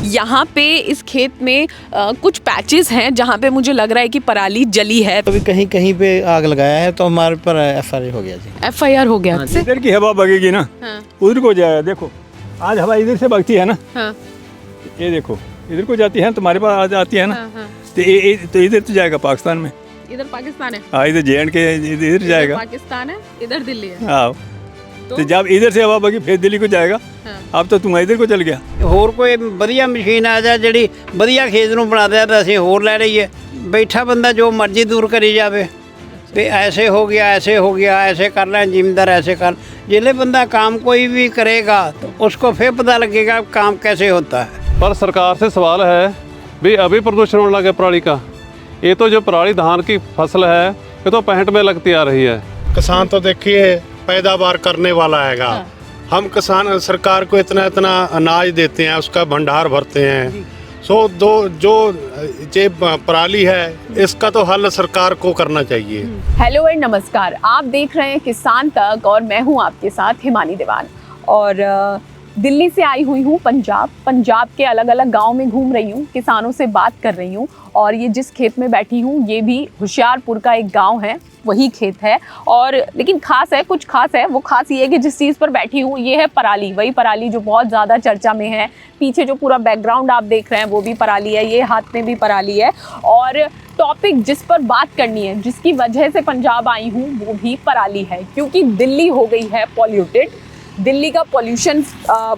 यहाँ पे इस खेत में कुछ पैचेस हैं जहाँ पे मुझे लग रहा है कि पराली जली है। अभी कहीं कहीं पे आग लगाया है तो हमारे पर FIR हो गया जी। FIR हो गया। इधर की हवा बगेगी ना, हाँ। उधर को जाएगा। देखो आज हवा इधर से बगती है ना, हाँ। ये देखो इधर को जाती है, तुम्हारे पास आज आती है ना, हाँ, हाँ। तो इधर तो जाएगा पाकिस्तान में। इधर पाकिस्तान है, हाँ इधर JNK इधर जाएगा, पाकिस्तान है, इधर दिल्ली है। हाँ तो जब इधर से हवा बगी फिर दिल्ली को जाएगा। हाँ। अब तो तुम इधर को चल गया। ਹੋਰ ਕੋਈ ਵਧੀਆ ਮਸ਼ੀਨ ਆ ਜਾ ਜਿਹੜੀ ਵਧੀਆ ਖੇਤ ਨੂੰ ਬਣਾ ਦਿਆ ਤਾਂ ਅਸੀਂ ਹੋਰ ਲੈ ਲਈਏ। ਬੈਠਾ ਬੰਦਾ ਜੋ ਮਰਜ਼ੀ ਦੂਰ ਕਰੀ ਜਾਵੇ ਤੇ ऐसे हो गया ऐसे कर लें जिम्मेदार ऐसे कर। जिले बंदा काम कोई भी करेगा तो उसको फिर पता लगेगा काम कैसे होता है। पर सरकार से सवाल है भी अभी प्रदूषण होने लगा पराली का। ये तो जो पराली धान की फसल है ये तो 65 में लगती आ रही है। किसान तो देखिए पैदावार करने वाला हैगा। हम किसान सरकार को इतना अनाज देते हैं, उसका भंडार भरते हैं। जो ये पराली है इसका तो हल सरकार को करना चाहिए। हेलो एंड नमस्कार, आप देख रहे हैं किसान तक और मैं हूं आपके साथ हिमानी दीवान। और दिल्ली से आई हुई हूँ पंजाब के अलग अलग गांव में घूम रही हूँ, किसानों से बात कर रही हूँ। और ये जिस खेत में बैठी हूँ ये भी होशियारपुर का एक गांव है, वही खेत है। और लेकिन खास है, कुछ खास है। वो खास ये है कि जिस चीज़ पर बैठी हूँ ये है पराली, वही पराली जो बहुत ज़्यादा चर्चा में है। पीछे जो पूरा बैकग्राउंड आप देख रहे हैं वो भी पराली है, ये हाथ में भी पराली है। और टॉपिक जिस पर बात करनी है, जिसकी वजह से पंजाब आई हूँ वो भी पराली है, क्योंकि दिल्ली हो गई है पॉल्यूटेड। दिल्ली का पॉल्यूशन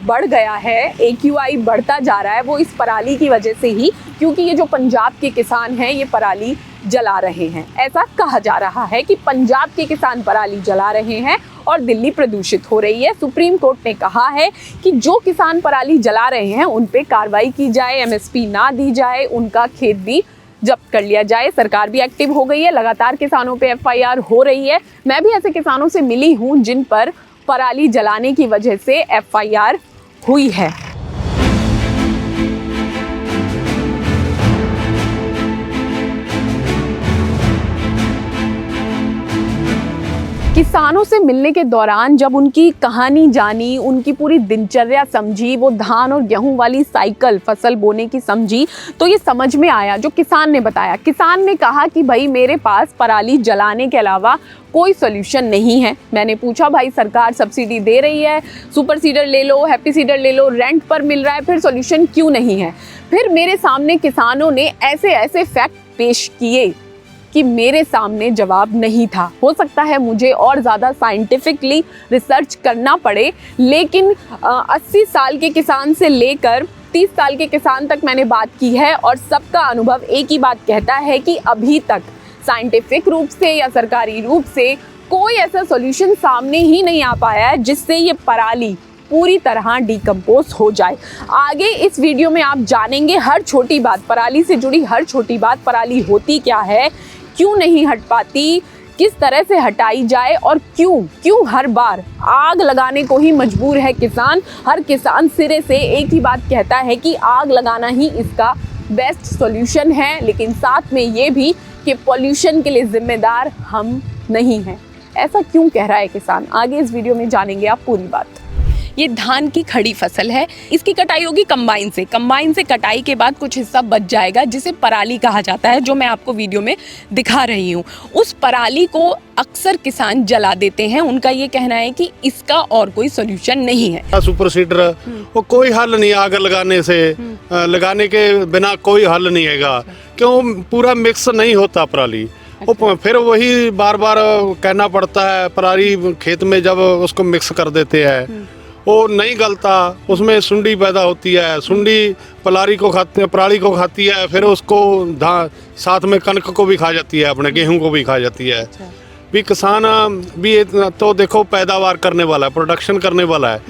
बढ़ गया है, AQI बढ़ता जा रहा है, वो इस पराली की वजह से ही, क्योंकि ये जो पंजाब के किसान हैं ये पराली जला रहे हैं। ऐसा कहा जा रहा है कि पंजाब के किसान पराली जला रहे हैं और दिल्ली प्रदूषित हो रही है। सुप्रीम कोर्ट ने कहा है कि जो किसान पराली जला रहे हैं उन पे कार्रवाई की जाए, MSP ना दी जाए, उनका खेत भी जब्त कर लिया जाए। सरकार भी एक्टिव हो गई है, लगातार किसानों पे FIR हो रही है। मैं भी ऐसे किसानों से मिली हूँ जिन पर पराली जलाने की वजह से FIR हुई है। किसानों से मिलने के दौरान जब उनकी कहानी जानी, उनकी पूरी दिनचर्या समझी, वो धान और गेहूं वाली साइकिल फसल बोने की समझी, तो ये समझ में आया जो किसान ने बताया। किसान ने कहा कि भाई मेरे पास पराली जलाने के अलावा कोई सोल्यूशन नहीं है। मैंने पूछा भाई सरकार सब्सिडी दे रही है, सुपर सीडर ले लो, हैप्पी सीडर ले लो, रेंट पर मिल रहा है, फिर सोल्यूशन क्यों नहीं है? फिर मेरे सामने किसानों ने ऐसे फैक्ट पेश किए कि मेरे सामने जवाब नहीं था। हो सकता है मुझे और ज़्यादा साइंटिफिकली रिसर्च करना पड़े, लेकिन 80 साल के किसान से लेकर 30 साल के किसान तक मैंने बात की है और सबका अनुभव एक ही बात कहता है कि अभी तक साइंटिफिक रूप से या सरकारी रूप से कोई ऐसा सॉल्यूशन सामने ही नहीं आ पाया है जिससे ये पराली पूरी तरह डिकम्पोज हो जाए। आगे इस वीडियो में आप जानेंगे हर छोटी बात, पराली से जुड़ी हर छोटी बात, पराली होती क्या है, क्यों नहीं हट पाती, किस तरह से हटाई जाए और क्यों हर बार आग लगाने को ही मजबूर है किसान। हर किसान सिरे से एक ही बात कहता है कि आग लगाना ही इसका बेस्ट सॉल्यूशन है, लेकिन साथ में ये भी कि पॉल्यूशन के लिए जिम्मेदार हम नहीं हैं। ऐसा क्यों कह रहा है किसान? आगे इस वीडियो में जानेंगे आप पूरी बात। ये धान की खड़ी फसल है, इसकी कटाई होगी कंबाइन से कटाई के बाद कुछ हिस्सा बच जाएगा जिसे पराली कहा जाता है, जो मैं आपको वीडियो में दिखा रही हूँ। उस पराली को अक्सर किसान जला देते हैं। उनका ये कहना है कि इसका और कोई सोल्यूशन नहीं है। सुपर सीडर वो कोई हल नहीं, आग लगाने से लगाने के बिना कोई हल नहीं है। क्यों? पूरा मिक्स नहीं होता पराली। वो फिर वही बार कहना पड़ता है। पराली खेत में जब उसको मिक्स कर देते हैं वो नहीं गलता, उसमें सुंडी पैदा होती है। सुंडी पराली को खाती है, फिर उसको साथ में कनक को भी खा जाती है, अपने गेहूं को भी खा जाती है। भी किसान भी तो देखो पैदावार करने वाला है, प्रोडक्शन करने वाला है।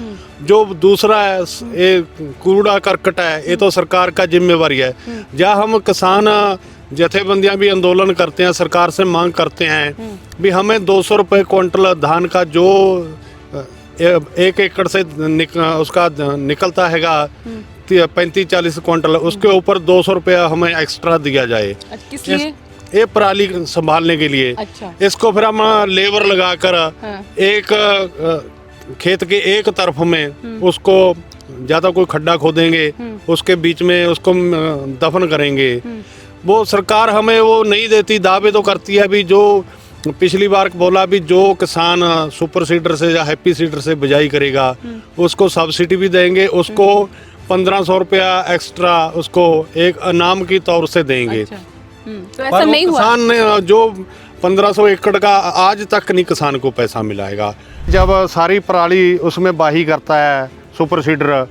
जो दूसरा है ये कूड़ा करकट है, ये तो सरकार का जिम्मेवारी है। जहाँ हम किसान जथेबंदियां भी आंदोलन करते हैं, सरकार से मांग करते हैं भी हमें 200 रुपये क्विंटल धान का जो 1 एकड़ से उसका निकलता हैगा 35-40 क्विंटल, उसके ऊपर 200 रुपया हमें एक्स्ट्रा दिया जाए। किस लिए? ये पराली संभालने के लिए। अच्छा। इसको फिर हम लेबर लगाकर एक खेत के एक तरफ में उसको ज़्यादा कोई खड्डा खोदेंगे, उसके बीच में उसको दफन करेंगे। वो सरकार हमें वो नहीं देती, दावे तो करती है भी जो पिछली बार बोला भी जो किसान सुपर सीडर से या हैप्पी सीडर से बिजाई करेगा उसको सब्सिडी भी देंगे, उसको 1500 रुपया एक्स्ट्रा उसको एक इनाम की तौर से देंगे। तो ऐसा पर वो नहीं हुआ। किसान ने जो 1500 एकड़ का आज तक नहीं किसान को पैसा मिलाएगा। जब सारी पराली उसमें बाही करता है सुपर सीडर,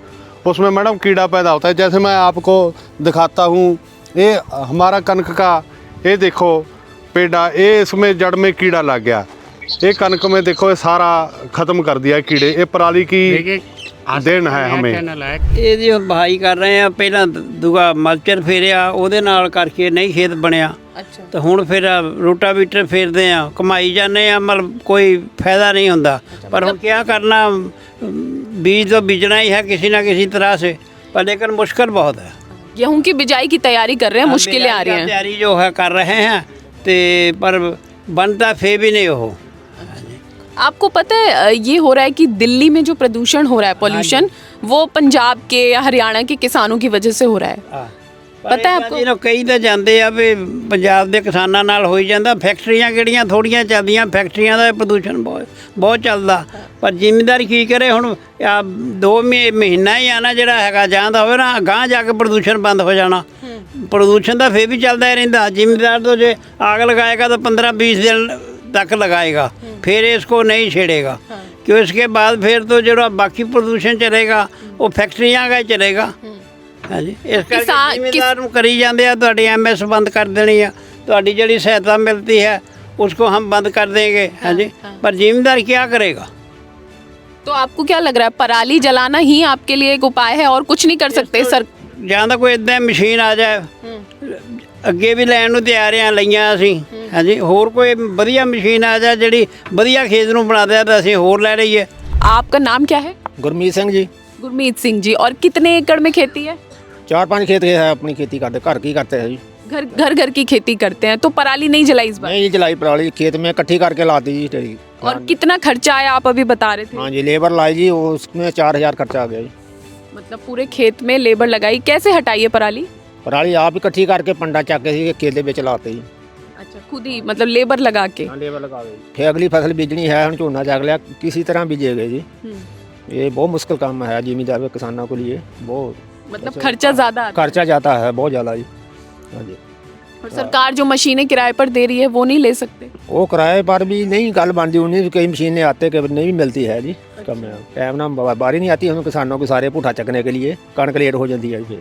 उसमें मैडम कीड़ा पैदा होता है। जैसे मैं आपको दिखाता हूँ, ये हमारा कनक का, ये देखो पेड़ा, ये इसमें जड़ में कीड़ा लग गया। ये कनक में देखो ये सारा खत्म कर दिया कीड़े। ये पराली की देन है हमें। ਇਹ ਜੀ ਬਹਾਈ ਕਰ ਰਹੇ ਆ, ਪਹਿਲਾਂ ਦੂਗਾ ਮਲਚਰ ਫੇਰਿਆ, ਉਹਦੇ ਨਾਲ ਕਰਕੇ ਨਹੀਂ ਖੇਤ ਬਣਿਆ। अच्छा। ਤੇ ਹੁਣ ਫਿਰ ਰੋਟਾਵੀਟਰ ਫੇਰਦੇ ਆ, ਕਮਾਈ ਜਾਂਦੇ ਆ, ਮਤਲਬ ਕੋਈ ਫਾਇਦਾ ਨਹੀਂ ਹੁੰਦਾ। ਪਰ ਹੁਣ ਕੀ ਕਰਨਾ, बीज तो बीजना ही है किसी ना किसी तरह से, पर लेकिन मुश्किल बहुत है। गेहूं की बिजाई की तैयारी कर रहे हैं, मुश्किलें आ रही हैं। तैयारी जो है कर रहे हैं, तो पर बनता फे भी नहीं हो। आपको पता है ये हो रहा है कि दिल्ली में जो प्रदूषण हो रहा है, पोल्यूशन, वो पंजाब के या हरियाणा के किसानों की वजह से हो रहा है। पता है आपको? कई तो जाते आ भी पंजाब के किसानों नाल हो ही जाता। फैक्ट्रियां किहड़ियां थोड़ियां चलदियां, फैक्ट्रियां का प्रदूषण बहुत चलदा। पर जिमीदार की करे, हुण 2 महीना ही आना जिहड़ा हैगा जांदा होवे ना, गांह जाके प्रदूषण बंद हो जाना। प्रदूषण तो फिर भी चलता ही रहिंदा। जिमीदार तो जे आग लगाएगा तो 15-20 दिन तक लगाएगा, फिर इसको नहीं छेड़ेगा, क्यों इसके बाद फिर तो जो बाकी प्रदूषण चलेगा वो फैक्ट्रियां का ही चलेगा। हाँ जी, इस करके जिम्मेदार नूं करी जाते हैं, तुहाडी MS बंद कर देनी है, तुहाडी जिहड़ी सहायता मिलती है उसको हम बंद कर देंगे। हाँ जी, पर जिम्मेदार क्या करेगा? तो आपको क्या लग रहा है, पराली जलाना ही आपके लिए एक उपाय है और कुछ नहीं कर सकते सर? ਜਾਂ ਤਾਂ ਕੋਈ ਇਦਾਂ ਮਸ਼ੀਨ ਆ ਜਾਏ, ਅੱਗੇ ਵੀ ਲੈਣ ਨੂੰ ਤਿਆਰ ਆ, ਲਈਆਂ ਅਸੀਂ। ਹਾਂਜੀ, ਹੋਰ ਕੋਈ ਵਧੀਆ ਮਸ਼ੀਨ ਆ ਜਾਏ ਜਿਹੜੀ ਵਧੀਆ ਖੇਤ ਨੂੰ ਬਣਾ ਦੇ ਤਾਂ ਅਸੀਂ ਹੋਰ ਲੈ ਲਈਏ। आपका नाम क्या है? गुरमीत सिंह जी। गुरमीत सिंह जी। और कितने एकड़ में खेती है? 4-5 खेत है, अपनी खेती करते, घर की करते हैं जी। घर की खेती करते हैं, तो पराली नहीं जलाई इस बार? नहीं जलाई पराली, खेत में इकट्ठी करके लाती जी तेरी। और कितना खर्चा आया, आप अभी बता रहे थे? हाँ जी, लेबर लाई जी, उसमें 4000 खर्चा आ गया जी। मतलब पूरे खेत में लेबर लगाई। कैसे हटाई है पराली? पराली आप इकट्ठी करके पंडा चक के खेत में चलाते जी। अच्छा, खुद ही मतलब लेबर लगा के? हाँ, लेबर लगा गई। फिर अगली फसल बीजनी है, हम झोना चक लिया, किसी तरह बीजेगा जी। ये बहुत मुश्किल काम है जिमीदार के किसानों के लिए, बहुत मतलब खर्चा ज़्यादा आता है। खर्चा जाता है बहुत ज़्यादा जी। हाँ जी, और सरकार जो मशीनें किराए पर दे रही है वो नहीं ले सकते? वो किराए पर भी नहीं गल बनती, उन्हें कई मशीनें आते कि नहीं भी मिलती है जी। कम टाइम ना बारी नहीं आती हम किसानों के सारे पुठा चकने के लिए, कणक लेट हो जाती है फिर।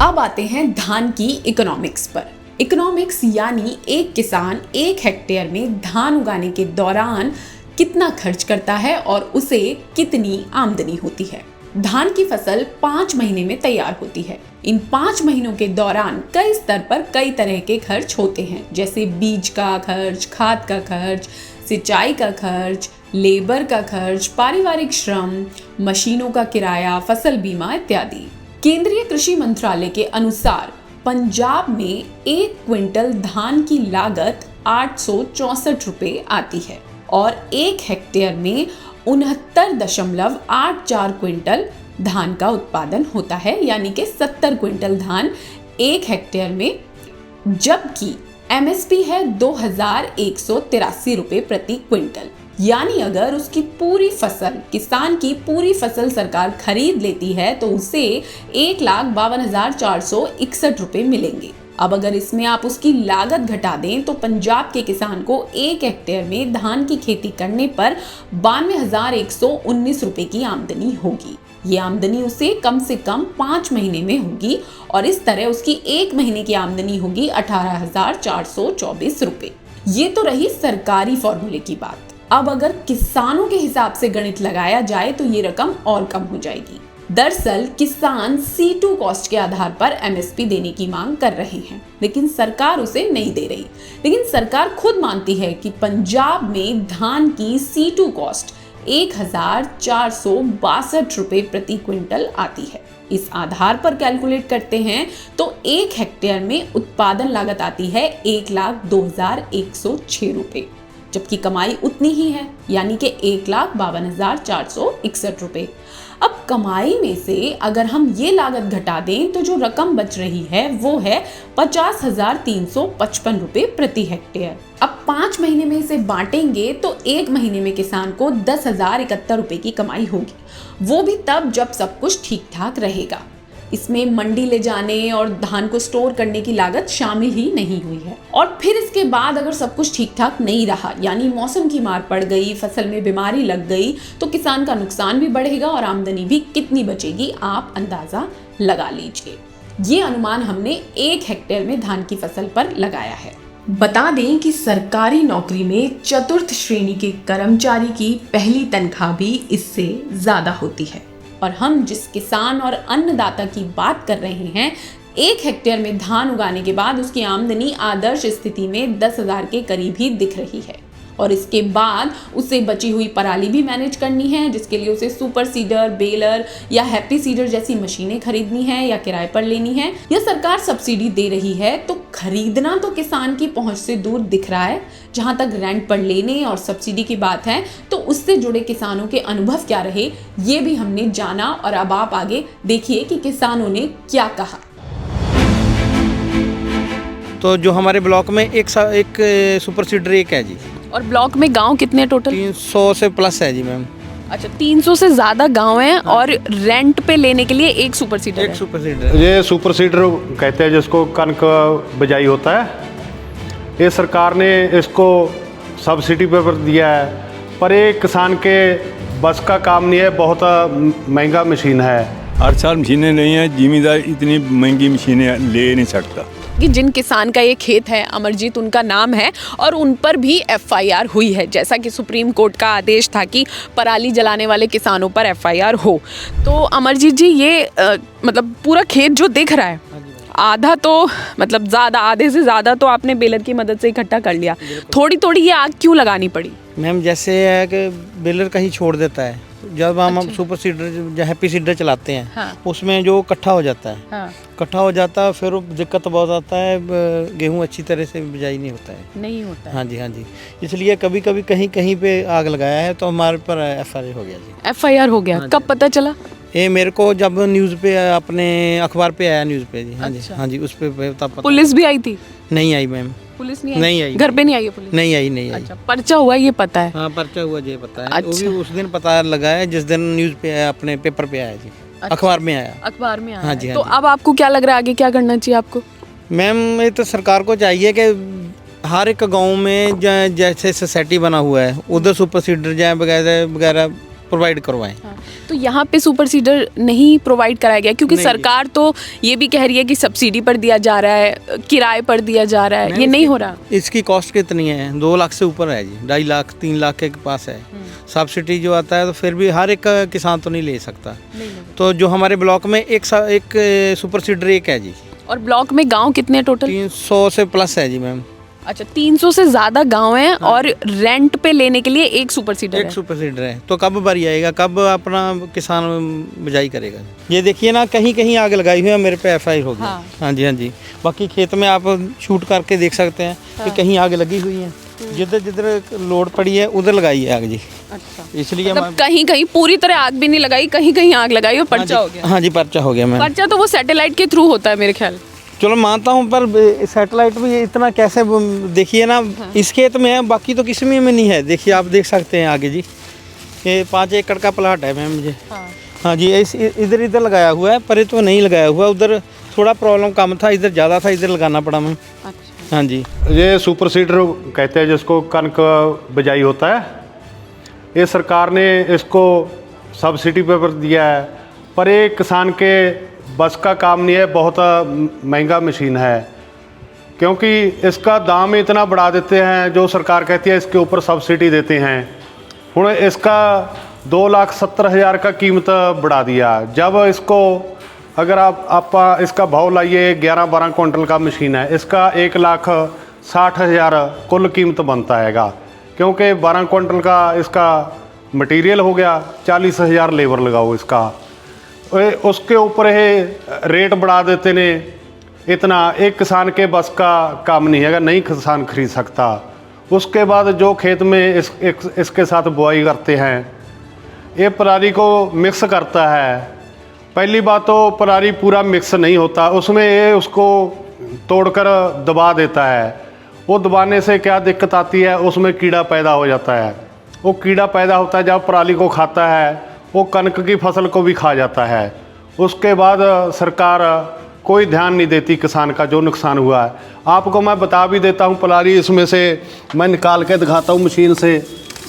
अब आते हैं धान की इकोनॉमिक्स पर। इकोनॉमिक्स यानी एक किसान 1 हेक्टेयर में धान उगाने के दौरान कितना खर्च करता है और उसे कितनी आमदनी होती है। धान की फसल 5 महीने में तैयार होती है। इन 5 महीनों के दौरान कई स्तर पर कई तरह के खर्च होते हैं, जैसे बीज का खर्च, खाद का खर्च, सिंचाई का खर्च, लेबर का खर्च, पारिवारिक श्रम, मशीनों का किराया, फसल बीमा इत्यादि। केंद्रीय कृषि मंत्रालय के अनुसार पंजाब में 1 क्विंटल धान की लागत 864 रुपये आती है और 1 हेक्टेयर में 69.84 क्विंटल धान का उत्पादन होता है, यानी कि 70 क्विंटल धान 1 हेक्टेयर में, जबकि MSP है 2183 रुपये प्रति क्विंटल। यानी अगर उसकी पूरी फसल, किसान की पूरी फसल सरकार खरीद लेती है तो उसे 1,52,461 रुपये मिलेंगे। अब अगर इसमें आप उसकी लागत घटा दें तो पंजाब के किसान को 1 हेक्टेयर में धान की खेती करने पर 92,119 रुपये की आमदनी होगी। ये आमदनी उसे कम से कम 5 महीने में होगी और इस तरह उसकी 1 महीने की आमदनी होगी 18,424 रुपये। ये तो रही सरकारी फॉर्मूले की बात। अब अगर किसानों के हिसाब से गणित लगाया जाए तो ये रकम और कम हो जाएगी। दरअसल किसान C2 कॉस्ट के आधार पर MSP देने की मांग कर रहे हैं, लेकिन सरकार उसे नहीं दे रही। लेकिन सरकार खुद मानती है कि पंजाब में धान की C2 कॉस्ट 1,462 रुपये प्रति क्विंटल आती है। इस आधार पर कैलकुलेट करते हैं तो 1 हेक्टेयर में उत्पादन लागत आती है 1,02,106 रुपये। जबकि कमाई उतनी ही है, यानी कि 1,52,461 रुपये। अब कमाई में से अगर हम ये लागत घटा दें तो जो रकम बच रही है वो है 50,355 रुपये प्रति हेक्टेयर। अब 5 महीने में इसे बांटेंगे तो 1 महीने में किसान को 10,071 रुपये की कमाई होगी, वो भी तब जब सब कुछ ठीक ठाक रहेगा। इसमें मंडी ले जाने और धान को स्टोर करने की लागत शामिल ही नहीं हुई है। और फिर इसके बाद अगर सब कुछ ठीक ठाक नहीं रहा, यानी मौसम की मार पड़ गई, फसल में बीमारी लग गई, तो किसान का नुकसान भी बढ़ेगा और आमदनी भी कितनी बचेगी आप अंदाजा लगा लीजिए। ये अनुमान हमने 1 हेक्टेयर में धान की फसल पर लगाया है। बता दें कि सरकारी नौकरी में चतुर्थ श्रेणी के कर्मचारी की पहली तनख्वाह भी इससे ज्यादा होती है। और हम जिस किसान और अन्नदाता की बात कर रहे हैं, 1 हेक्टेयर में धान उगाने के बाद उसकी आमदनी आदर्श स्थिति में 10,000 के करीब ही दिख रही है। और इसके बाद उसे बची हुई पराली भी मैनेज करनी है, जिसके लिए उसे सुपर सीडर, बेलर या हैप्पी सीडर जैसी मशीनें खरीदनी है या किराए पर लेनी है, या सरकार सब्सिडी दे रही है तो खरीदना तो किसान की पहुंच से दूर दिख रहा है। जहां तक रेंट पर लेने और सब्सिडी की बात है तो उससे जुड़े किसानों के अनुभव क्या रहे ये भी हमने जाना, और अब आप आगे देखिए कि किसानों ने क्या कहा। तो जो हमारे ब्लॉक में एक सुपर सीडर एक है जी, और ब्लॉक में गांव कितने टोटल? 300 से प्लस है जी मैम। अच्छा, 300 से ज़्यादा गांव हैं और रेंट पे लेने के लिए एक सुपर सीडर है। सुपर सीडर ये सुपर सीडर कहते हैं जिसको कनक बिजाई होता है। ये सरकार ने इसको सब्सिडी पर दिया है, पर ये किसान के बस का काम नहीं है, बहुत महंगा मशीन है। हर साल मशीनें नहीं हैं, जिम्मेदार इतनी महंगी मशीनें ले नहीं सकता। कि जिन किसान का ये खेत है, अमरजीत उनका नाम है, और उन पर भी FIR हुई है, जैसा कि सुप्रीम कोर्ट का आदेश था कि पराली जलाने वाले किसानों पर FIR हो। तो अमरजीत जी, ये मतलब पूरा खेत जो दिख रहा है, आधा तो मतलब ज़्यादा, आधे से ज़्यादा तो आपने बेलर की मदद से इकट्ठा कर लिया, थोड़ी थोड़ी ये आग क्यों लगानी पड़ी? मैम जैसे है कि बेलर कहीं छोड़ देता है, जब हम सुपर सीडर हैप्पी सीडर चलाते हैं, हाँ। उसमें जो इकट्ठा हो जाता है, हाँ। इकट्ठा हो जाता है, फिर दिक्कत बहुत आता है, गेहूँ अच्छी तरह से बिजाई नहीं होता है। नहीं होता है। हाँ जी, हाँ जी। इसलिए कभी कभी कहीं कहीं पे आग लगाया है तो हमारे पर FIR हो गया जी। FIR हो गया? कब पता चला? ये मेरे को जब न्यूज़ पे अपने अखबार पे आया, न्यूज़ पे जी। हाँ जी, हाँ जी, उस पे तब पता। पुलिस भी आई थी? नहीं आई मैम। पुलिस नहीं आई। घर पे नहीं आई है पुलिस? नहीं आई। अच्छा, पर्चा हुआ ये पता है? हाँ, पर्चा हुआ ये पता है। अच्छा। वो भी उस दिन पता लगा है जिस दिन न्यूज़ पे आया, अपने पेपर पे आया जी। अच्छा। अखबार में आया। अखबार में आया। हाँ जी, हाँ तो जी। अब आपको क्या लग रहा है आगे क्या करना चाहिए आपको? मैम ये तो सरकार को चाहिए कि हर एक गांव में जैसे सोसाइटी बना हुआ है उधर सुपर सीडर जाए वगैरह प्रोवाइड करवाएं। हाँ। तो यहाँ पे सुपर सीडर नहीं प्रोवाइड कराया गया क्योंकि सरकार तो ये भी कह रही है कि सब्सिडी पर दिया जा रहा है, किराए पर दिया जा रहा है, ये नहीं हो रहा। इसकी कॉस्ट कितनी है? 2 लाख से ऊपर है जी, 2.5 लाख 3 लाख के पास है। सब्सिडी जो आता है तो फिर भी हर एक किसान तो नहीं ले सकता। तो जो हमारे ब्लॉक में एक सुपर सीडर एक है जी। और ब्लॉक में गाँव कितने टोटल? 300 से प्लस है जी मैम। अच्छा, 300 से ज़्यादा गांव हैं। हाँ। और रेंट पे लेने के लिए एक सुपर सीडर सुपर सीडर है। तो कब भरी आएगा, कब अपना किसान बिजाई करेगा? ये देखिए ना, कहीं कहीं आग लगाई हुई है, मेरे पे FIR हो गया। हाँ। हाँ जी, हाँ जी। बाकी खेत में आप शूट करके देख सकते हैं कि कहीं आग लगी हुई है, जिधर जिधर लोड पड़ी है उधर लगाई है आग जी। अच्छा, इसलिए मतलब कहीं कहीं पूरी तरह आग भी नहीं लगाई, कहीं कहीं आग लगाई और पर्चा हो गया। हाँ जी, पर्चा हो गया मैम। पर्चा तो वो सैटेलाइट के थ्रू होता है मेरे ख्याल। चलो मानता हूँ, पर सैटेलाइट भी इतना कैसे, देखिए ना। हाँ। इस खेत में है, बाकी तो किसी में नहीं है। देखिए, आप देख सकते हैं आगे जी, ये 5 एकड़ का प्लाट है मैम मुझे। हाँ जी, इधर लगाया हुआ है, पर ये तो नहीं लगाया हुआ। उधर थोड़ा प्रॉब्लम कम था, इधर ज़्यादा था, इधर लगाना पड़ा मैम। अच्छा। हाँ जी। ये सुपर सीडर कहते हैं जिसको कनक बिजाई होता है। ये सरकार ने इसको सब्सिडी पर दिया है, पर ये किसान के बस का काम नहीं है, बहुत महंगा मशीन है। क्योंकि इसका दाम इतना बढ़ा देते हैं, जो सरकार कहती है इसके ऊपर सब्सिडी देते हैं। हुण इसका 2,70,000 का कीमत बढ़ा दिया। जब इसको अगर आप इसका भाव लाइए, 11-12 क्विंटल का मशीन है, इसका 1,60,000 कुल कीमत बनता हैगा। क्योंकि 12 क्विंटल का इसका मटेरियल हो गया, 40,000 लेबर लगाओ इसका, उसके ऊपर ये रेट बढ़ा देते ने। इतना एक किसान के बस का काम नहीं हैगा, नहीं किसान खरीद सकता। उसके बाद जो खेत में इसके साथ बुआई करते हैं, ये पराली को मिक्स करता है। पहली बात तो पराली पूरा मिक्स नहीं होता, उसमें ये उसको तोड़कर दबा देता है। वो दबाने से क्या दिक्कत आती है, उसमें कीड़ा पैदा हो जाता है। वो कीड़ा पैदा होता है जब पराली को खाता है, वो कनक की फसल को भी खा जाता है। उसके बाद सरकार कोई ध्यान नहीं देती किसान का जो नुकसान हुआ है। आपको मैं बता भी देता हूँ, पराली इसमें से मैं निकाल के दिखाता हूँ मशीन से।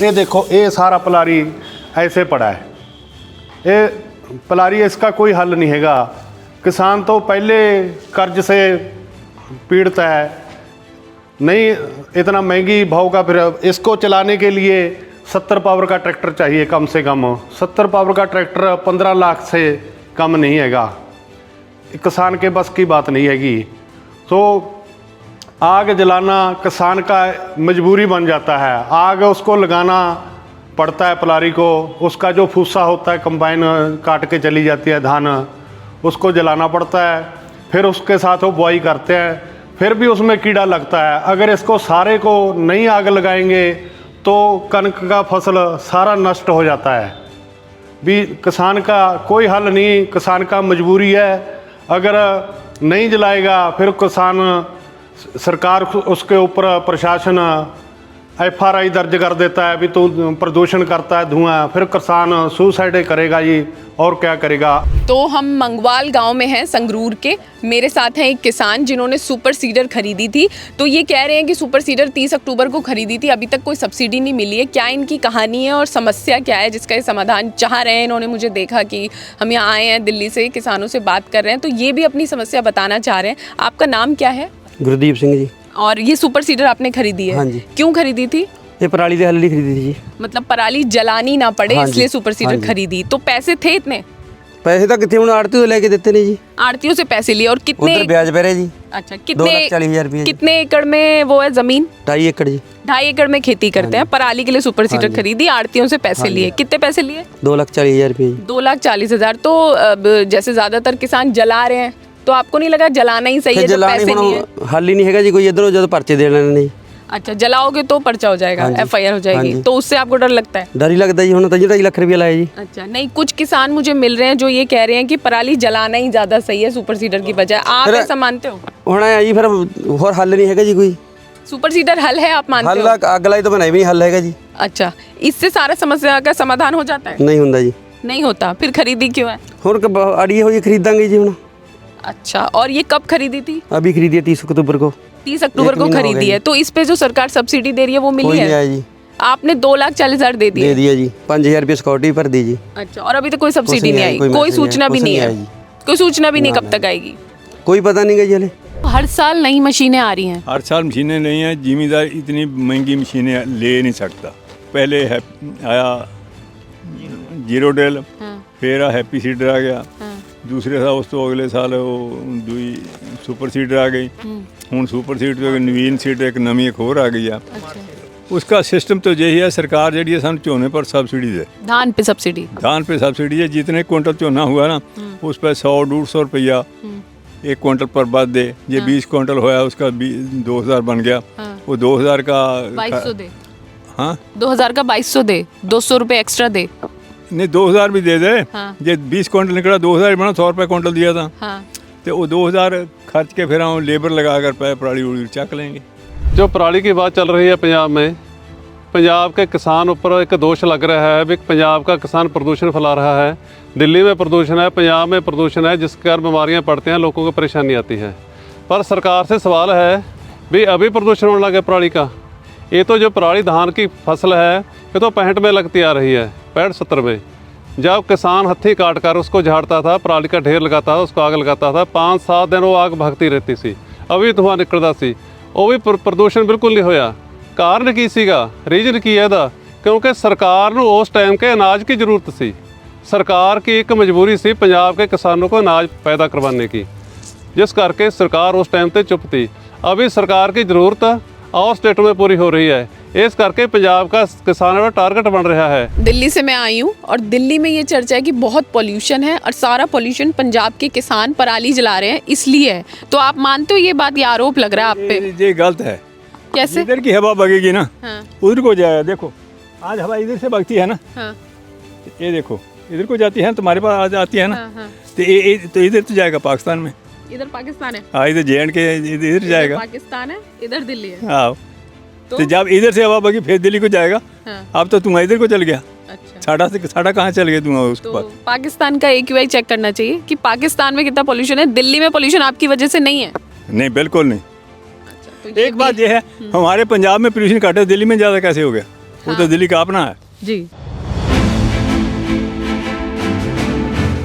ये देखो, ये सारा पराली ऐसे पड़ा है। ये पराली, इसका कोई हल नहीं हैगा। किसान तो पहले कर्ज से पीड़ित है, नहीं इतना महंगी भाव का, फिर इसको चलाने के लिए 70 पावर का ट्रैक्टर चाहिए कम से कम। 70 पावर का ट्रैक्टर 15 लाख से कम नहीं हैगा, किसान के बस की बात नहीं हैगी। तो आग जलाना किसान का मजबूरी बन जाता है। आग उसको लगाना पड़ता है पराली को। उसका जो फूसा होता है, कंबाइन काट के चली जाती है धान, उसको जलाना पड़ता है। फिर उसके साथ वो बुआई करते हैं, फिर भी उसमें कीड़ा लगता है। अगर इसको सारे को नहीं आग लगाएंगे तो कनक का फसल सारा नष्ट हो जाता है। भी किसान का कोई हल नहीं, किसान का मजबूरी है। अगर नहीं जलाएगा फिर किसान, सरकार उसके ऊपर प्रशासन FRI दर्ज कर देता है भी तू प्रदूषण करता है धुआं, फिर किसान सुसाइड करेगा जी, और क्या करेगा। तो हम मंगवाल गांव में हैं संगरूर के। मेरे साथ हैं एक किसान जिन्होंने सुपर सीडर खरीदी थी। तो ये कह रहे हैं कि सुपर सीडर 30 अक्टूबर को खरीदी थी, अभी तक कोई सब्सिडी नहीं मिली है। क्या इनकी कहानी है और समस्या क्या है जिसका ये समाधान चाह रहे हैं। इन्होंने मुझे देखा कि हम यहाँ आए हैं दिल्ली से, किसानों से बात कर रहे हैं, तो ये भी अपनी समस्या बताना चाह रहे हैं। आपका नाम क्या है? गुरदीप सिंह जी। और ये सुपर सीडर आपने खरीदी है? हाँ जी। क्यों खरीदी थी? ये पराली दे हल्ली खरीदी थी जी। मतलब पराली जलानी ना पड़े, हाँ इसलिए जी, सुपर सीडर हाँ जी। खरीदी। तो पैसे थे इतने? पैसे तो कितने आड़ती तो लेके देते नहीं जी, आड़तियों से पैसे लिए। और कितने? उधर ब्याज पे जी। अच्छा, 2,40,000 रुपये। कितने एकड़ में वो है जमीन? 2.5 एकड़ जी। 2.5 एकड़ में खेती करते हैं। पराली के लिए सुपर सीडर खरीदी, आड़तियों से पैसे लिए। कितने पैसे लिए? 2,40,000 रुपये। 2,40,000। तो अब जैसे ज्यादातर किसान जला रहे हैं, तो आपको नहीं लगा जलाना ही सही है जब पैसे नहीं है? हल ही नहीं है जी, कोई इधर उधर पर्चे दे लेने नहीं। अच्छा, जलाओगे तो पर्चा हो जाएगा, FIR हो जाएगी, तो उससे आपको डर लगता है? डर ही लगता है जी, होना तो 2.5 लाख रुपया लाया जी। अच्छा, नहीं, कुछ किसान मुझे मिल रहे हैं जो ये कह रहे हैं कि पराली जलाना ही ज्यादा सही है सुपर सीडर की बजाय। आप ऐसा मानते हो? होना है जी, फिर और हल नहीं है जी कोई। सुपर सीडर हल है, आप मानते हो? हल अगला तो बनाई भी नहीं हल है जी। अच्छा, इससे सारा समस्या का समाधान हो जाता है? नहीं होता जी। नहीं होता, फिर खरीदी क्यों है? और अड़ी हो खरीदेंगे जी हम। अच्छा, और ये कब खरीदी थी? अभी खरीदी है 30 अक्टूबर को। 30 अक्टूबर को खरीदी है। तो इस पे जो सरकार सब्सिडी दे रही है वो मिली है जी? आपने 2,40,000 दे दिए? दे दिया जी, 5,000 रुपये सिक्योरिटी पर दी जी। अच्छा, और अभी तो कोई सब्सिडी नहीं आई, कोई सूचना भी नहीं है? कोई सूचना भी नहीं, कब तक आएगी? कोई पता नहीं जी। हर साल नई मशीनें आ रही हैं। हर साल मशीनें नहीं हैं, जिम्मेदार इतनी महंगी मशीनें ले नहीं सकता। पहले आया जीरो डेल, फिर हैप्पी सीडर आ गया, दूसरे साल उस तो अगले साल वो दूई सुपर सीडर आ गई। हूँ सुपर सीडर नवीन सीडर एक नवी एक होर आ गई है। उसका सिस्टम तो यही है, सरकार जी सानू झोने पर सब्सिडी दे। धान पे सब्सिडी? धान पे सब्सिडी है। जितने क्विंटल झोना हुआ ना उस पर 100-150 रुपया 1 क्विंटल पर बाद दे। ये 20 क्विंटल होया उसका 2,000 बन गया। वो 2,000 का 2,200 दे। हाँ, 2,000 का 2,200 दे, 200 रुपये एक्स्ट्रा दे। नहीं, 2,000 भी दे दे। ये 20 क्विंटल निकला, 2,000 बना, 100 रुपये क्विंटल दिया था। तो वो 2,000 खर्च के फिर हम लेबर लगा कर पराली उड़ी चक लेंगे। जो पराली की बात चल रही है पंजाब में, पंजाब के किसान ऊपर एक दोष लग रहा है भी पंजाब का किसान प्रदूषण फैला रहा है। दिल्ली में प्रदूषण है, पंजाब में प्रदूषण है, जिसके कारण बीमारियाँ पड़ती हैं, लोगों को परेशानी आती है। पर सरकार से सवाल है भी अभी प्रदूषण होने लगे पराली का। ये तो जो पराली धान की फसल है ये तो 65 में लगती आ रही है, 65-70 में। जब किसान हत्थी काट कर उसको झाड़ता था, पराली का ढेर लगाता था, उसको आग लगाता था, 5-7 दिन वो आग भगती रहती सी, अभी धुआं निकलता सी, वो भी प्रदूषण बिल्कुल नहीं होया। कारण की सीगा, रीजन की है दा, क्योंकि सरकार ਨੂੰ उस टाइम के अनाज की ज़रूरत सी। सरकार की एक मजबूरी सी पंजाब के किसानों को अनाज पैदा करवाने की, जिस करके सरकार उस टाइम पे चुप थी। अभी सरकार की ज़रूरत और स्टेटों में पूरी हो रही है, इस करके पंजाब का किसानों का टारगेट बन रहा है। दिल्ली से मैं आई हूँ और दिल्ली में ये चर्चा है कि बहुत पॉल्यूशन है और सारा पॉल्यूशन पंजाब के किसान पराली जला रहे हैं इसलिए है। तो आप मानते हो ये बात? ये आरोप लग रहा है आप पे? ये गलत है। कैसे? इधर की हवा बगेगी ना, हाँ। उधर को जाएगा। देखो आज हवा इधर से बगती है ना, हाँ। ये देखो इधर को जाती है, तुम्हारे पास आती है ना, हाँ, हाँ। तो इधर तो जाएगा पाकिस्तान में। इधर पाकिस्तान है, हाँ, इधर JNK इधर जाएगा। पाकिस्तान है, इधर दिल्ली है। हाँ, तो जब इधर से हवा बगी फिर दिल्ली को जाएगा। हाँ। अब तो तुम्हारा इधर को चल गया। अच्छा, साढ़ा कहाँ चल गया तुम्हारा उसके तो बाद। पाकिस्तान का AQI चेक करना चाहिए कि पाकिस्तान में कितना पोल्यूशन है। दिल्ली में पोल्यूशन आपकी वजह से नहीं है। नहीं, बिल्कुल नहीं। अच्छा, तो ये एक बात ये है, हमारे पंजाब में पोल्यूशन घट है, दिल्ली में ज़्यादा कैसे हो गया? वो तो दिल्ली का अपना है जी।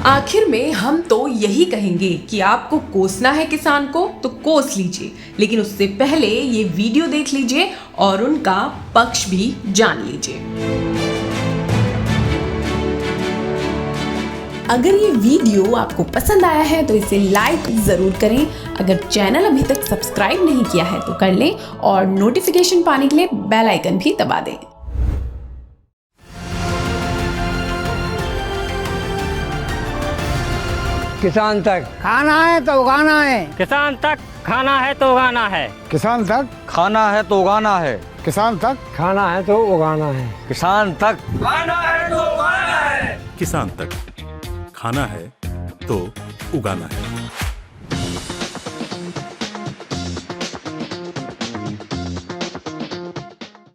आखिर में हम तो यही कहेंगे कि आपको कोसना है किसान को तो कोस लीजिए, लेकिन उससे पहले ये वीडियो देख लीजिए और उनका पक्ष भी जान लीजिए। अगर ये वीडियो आपको पसंद आया है तो इसे लाइक ज़रूर करें। अगर चैनल अभी तक सब्सक्राइब नहीं किया है तो कर लें और नोटिफिकेशन पाने के लिए बेल आइकन भी दबा दें। किसान तक खाना है तो उगाना है, किसान तक खाना है तो उगाना है, किसान तक खाना है तो उगाना है, किसान तक खाना है तो उगाना है, किसान तक खाना है तो उगाना है, किसान तक खाना है तो उगाना है।